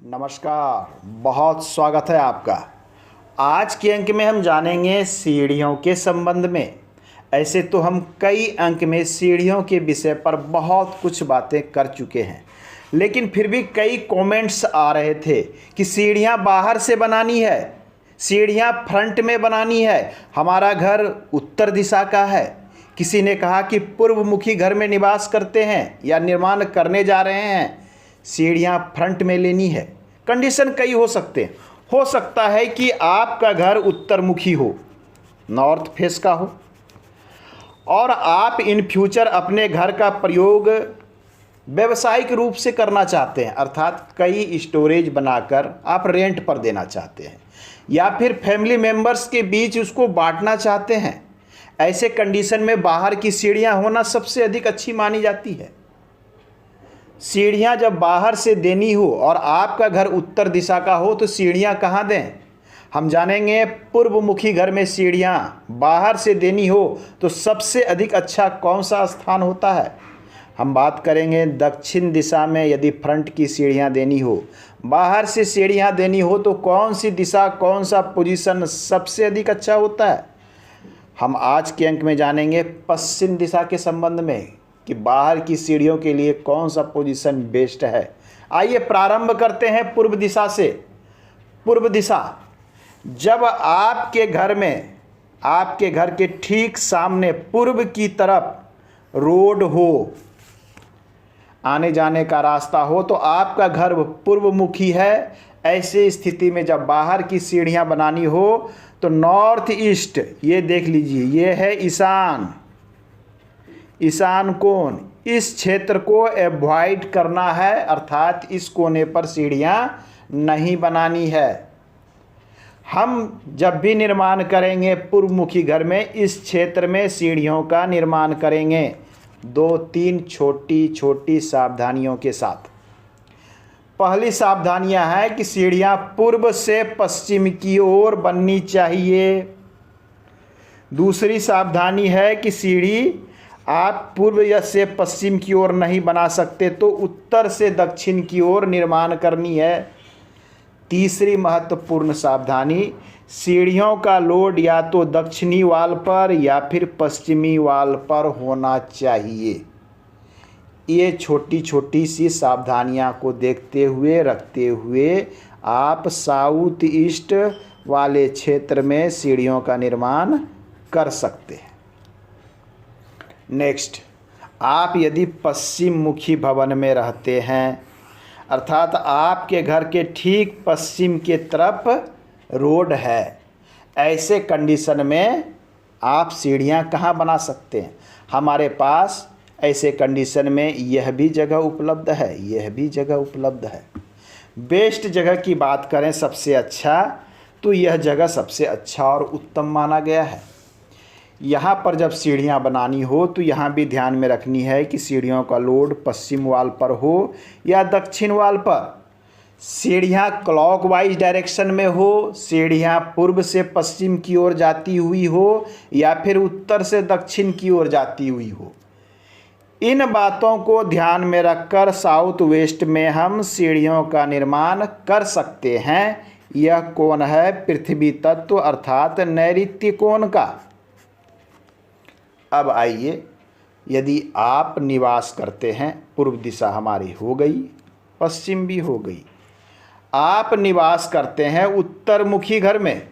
नमस्कार, बहुत स्वागत है आपका। आज के अंक में हम जानेंगे सीढ़ियों के संबंध में। ऐसे तो हम कई अंक में सीढ़ियों के विषय पर बहुत कुछ बातें कर चुके हैं, लेकिन फिर भी कई कमेंट्स आ रहे थे कि सीढ़ियां बाहर से बनानी है, सीढ़ियां फ्रंट में बनानी है, हमारा घर उत्तर दिशा का है। किसी ने कहा कि पूर्वमुखी घर में निवास करते हैं या निर्माण करने जा रहे हैं, सीढ़ियां फ्रंट में लेनी है। कंडीशन कई हो सकते हैं। हो सकता है कि आपका घर उत्तरमुखी हो, नॉर्थ फेस का हो, और आप इन फ्यूचर अपने घर का प्रयोग व्यावसायिक रूप से करना चाहते हैं, अर्थात कई स्टोरेज बनाकर आप रेंट पर देना चाहते हैं या फिर फैमिली मेंबर्स के बीच उसको बांटना चाहते हैं। ऐसे कंडीशन में बाहर की सीढ़ियां होना सबसे अधिक अच्छी मानी जाती है। सीढ़ियां जब बाहर से देनी हो और आपका घर उत्तर दिशा का हो तो सीढ़ियां कहाँ दें? हम जानेंगे। पूर्वमुखी घर में सीढ़ियां बाहर से देनी हो तो सबसे अधिक अच्छा कौन सा स्थान होता है? हम बात करेंगे दक्षिण दिशा में यदि फ्रंट की सीढ़ियां देनी हो, बाहर से सीढ़ियां देनी हो तो कौन सी दिशा, कौन सा पोजीशन सबसे अधिक अच्छा होता है? हम आज के अंक में जानेंगे पश्चिम दिशा के संबंध में कि बाहर की सीढ़ियों के लिए कौन सा पोजीशन बेस्ट है। आइए प्रारंभ करते हैं पूर्व दिशा से। पूर्व दिशा, जब आपके घर में, आपके घर के ठीक सामने पूर्व की तरफ रोड हो, आने जाने का रास्ता हो, तो आपका घर पूर्वमुखी है। ऐसे स्थिति में जब बाहर की सीढ़ियां बनानी हो तो नॉर्थ ईस्ट, ये देख लीजिए, ये है ईशान, ईशान कोण, इस क्षेत्र को एवॉइड करना है, अर्थात इस कोने पर सीढ़ियां नहीं बनानी है। हम जब भी निर्माण करेंगे पूर्वमुखी घर में, इस क्षेत्र में सीढ़ियों का निर्माण करेंगे 2-3 छोटी छोटी सावधानियों के साथ। पहली सावधानियां है कि सीढ़ियां पूर्व से पश्चिम की ओर बननी चाहिए। दूसरी सावधानी है कि सीढ़ी आप पूर्व या से पश्चिम की ओर नहीं बना सकते तो उत्तर से दक्षिण की ओर निर्माण करनी है। तीसरी महत्वपूर्ण सावधानी, सीढ़ियों का लोड या तो दक्षिणी वाल पर या फिर पश्चिमी वाल पर होना चाहिए। ये छोटी छोटी सी सावधानियां को देखते हुए, रखते हुए आप साउथ ईस्ट वाले क्षेत्र में सीढ़ियों का निर्माण कर सकते हैं। नेक्स्ट, आप यदि पश्चिम मुखी भवन में रहते हैं, अर्थात आपके घर के ठीक पश्चिम के तरफ रोड है, ऐसे कंडीशन में आप सीढ़ियां कहाँ बना सकते हैं? हमारे पास ऐसे कंडीशन में यह भी जगह उपलब्ध है, यह भी जगह उपलब्ध है। बेस्ट जगह की बात करें सबसे अच्छा, तो यह जगह सबसे अच्छा और उत्तम माना गया है। यहाँ पर जब सीढ़ियाँ बनानी हो तो यहाँ भी ध्यान में रखनी है कि सीढ़ियों का लोड पश्चिम वाल पर हो या दक्षिण वाल पर। सीढ़ियाँ क्लॉकवाइज डायरेक्शन में हो, सीढ़ियाँ पूर्व से पश्चिम की ओर जाती हुई हो या फिर उत्तर से दक्षिण की ओर जाती हुई हो। इन बातों को ध्यान में रखकर साउथ वेस्ट में हम सीढ़ियों का निर्माण कर सकते हैं। यह कोण है पृथ्वी तत्व अर्थात नैऋत्य कोण का। अब आइए, यदि आप निवास करते हैं, पूर्व दिशा हमारी हो गई, पश्चिम भी हो गई, आप निवास करते हैं उत्तरमुखी घर में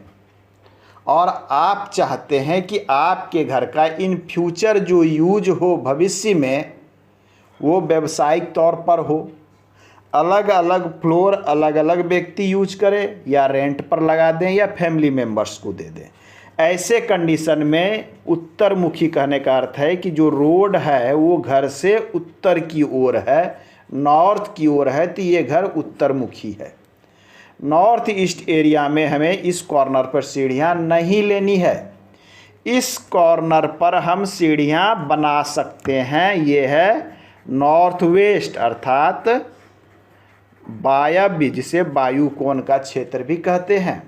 और आप चाहते हैं कि आपके घर का इन फ्यूचर जो यूज हो भविष्य में वो व्यावसायिक तौर पर हो, अलग अलग फ्लोर अलग अलग व्यक्ति यूज करें या रेंट पर लगा दें या फैमिली मेंबर्स को दे दें। ऐसे कंडीशन में उत्तरमुखी कहने का अर्थ है कि जो रोड है वो घर से उत्तर की ओर है, नॉर्थ की ओर है, तो ये घर उत्तरमुखी है। नॉर्थ ईस्ट एरिया में हमें इस कॉर्नर पर सीढ़ियां नहीं लेनी है। इस कॉर्नर पर हम सीढ़ियां बना सकते हैं। ये है नॉर्थ वेस्ट अर्थात वायव्य, जिसे वायु कोण का क्षेत्र भी कहते हैं।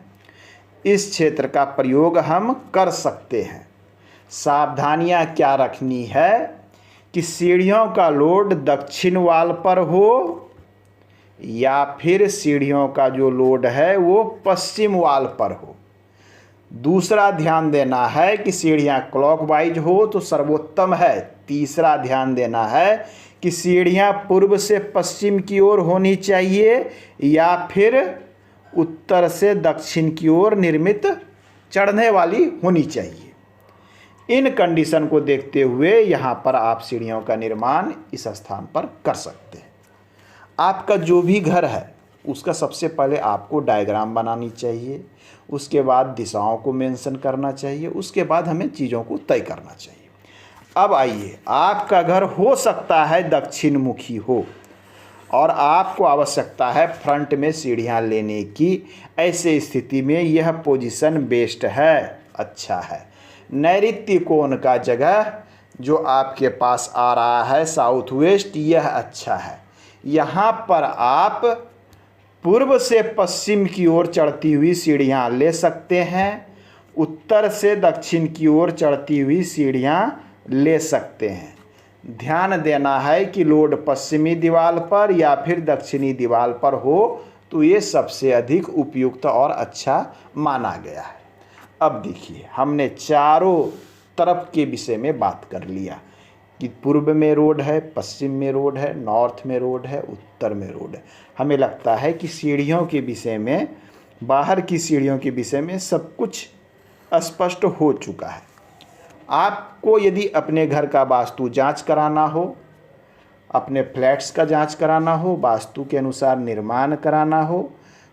इस क्षेत्र का प्रयोग हम कर सकते हैं। सावधानियां क्या रखनी है कि सीढ़ियों का लोड दक्षिण वाल पर हो या फिर सीढ़ियों का जो लोड है वो पश्चिम वाल पर हो। दूसरा ध्यान देना है कि सीढ़ियाँ क्लॉकवाइज हो तो सर्वोत्तम है। तीसरा ध्यान देना है कि सीढ़ियाँ पूर्व से पश्चिम की ओर होनी चाहिए या फिर उत्तर से दक्षिण की ओर निर्मित चढ़ने वाली होनी चाहिए। इन कंडीशन को देखते हुए यहाँ पर आप सीढ़ियों का निर्माण इस स्थान पर कर सकते हैं। आपका जो भी घर है उसका सबसे पहले आपको डायग्राम बनानी चाहिए, उसके बाद दिशाओं को मेंशन करना चाहिए, उसके बाद हमें चीज़ों को तय करना चाहिए। अब आइए, आपका घर हो सकता है दक्षिण मुखी हो और आपको आवश्यकता है फ्रंट में सीढ़ियाँ लेने की। ऐसे स्थिति में यह पोजीशन बेस्ट है, अच्छा है। नैऋत्य कोण का जगह जो आपके पास आ रहा है साउथ वेस्ट, यह अच्छा है। यहाँ पर आप पूर्व से पश्चिम की ओर चढ़ती हुई सीढ़ियाँ ले सकते हैं, उत्तर से दक्षिण की ओर चढ़ती हुई सीढ़ियाँ ले सकते हैं। ध्यान देना है कि लोड पश्चिमी दीवार पर या फिर दक्षिणी दीवार पर हो तो ये सबसे अधिक उपयुक्त और अच्छा माना गया है। अब देखिए, हमने चारों तरफ के विषय में बात कर लिया कि पूर्व में रोड है, पश्चिम में रोड है, नॉर्थ में रोड है, उत्तर में रोड है। हमें लगता है कि सीढ़ियों के विषय में, बाहर की सीढ़ियों के विषय में सब कुछ स्पष्ट हो चुका है। आपको यदि अपने घर का वास्तु जांच कराना हो, अपने फ्लैट्स का जांच कराना हो, वास्तु के अनुसार निर्माण कराना हो,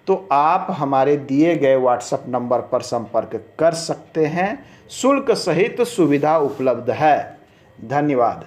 तो आप हमारे दिए गए व्हाट्सएप नंबर पर संपर्क कर सकते हैं। शुल्क सहित सुविधा उपलब्ध है। धन्यवाद।